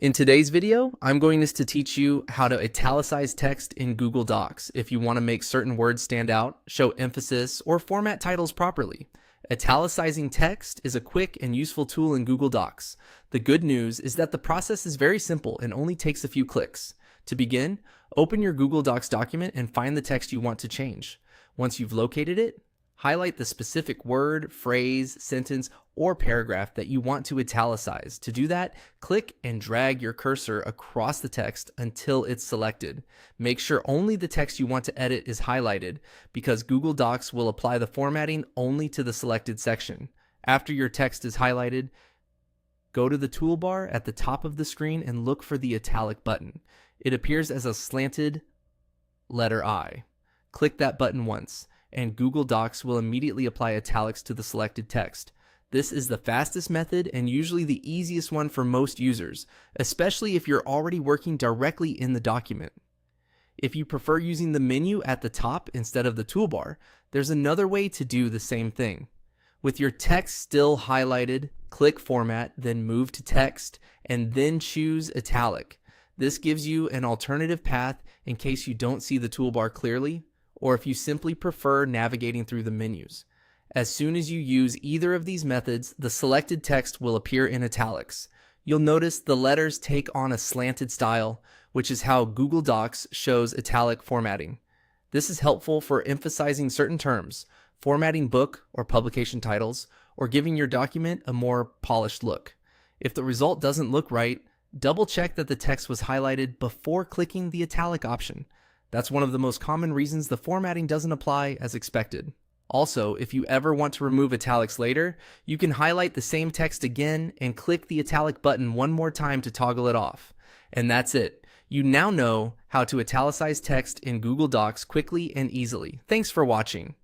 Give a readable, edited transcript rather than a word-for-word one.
In today's video, I'm going to teach you how to italicize text in Google Docs if you want to make certain words stand out, show emphasis, or format titles properly. Italicizing text is a quick and useful tool in Google Docs. The good news is that the process is very simple and only takes a few clicks. To begin, open your Google Docs document and find the text you want to change. Once you've located it, highlight the specific word, phrase, sentence, or paragraph that you want to italicize. To do that, click and drag your cursor across the text until it's selected. Make sure only the text you want to edit is highlighted, because Google Docs will apply the formatting only to the selected section. After your text is highlighted, go to the toolbar at the top of the screen and look for the italic button. It appears as a slanted letter I. Click that button once, and Google Docs will immediately apply italics to the selected text. This is the fastest method and usually the easiest one for most users, especially if you're already working directly in the document. If you prefer using the menu at the top instead of the toolbar, there's another way to do the same thing. With your text still highlighted, click Format, then move to Text, and then choose Italic. This gives you an alternative path in case you don't see the toolbar clearly, or if you simply prefer navigating through the menus. As soon as you use either of these methods, the selected text will appear in italics. You'll notice the letters take on a slanted style, which is how Google Docs shows italic formatting. This is helpful for emphasizing certain terms, formatting book or publication titles, or giving your document a more polished look. If the result doesn't look right, double check that the text was highlighted before clicking the italic option. That's one of the most common reasons the formatting doesn't apply as expected. Also, if you ever want to remove italics later, you can highlight the same text again and click the italic button one more time to toggle it off. And that's it. You now know how to italicize text in Google Docs quickly and easily. Thanks for watching.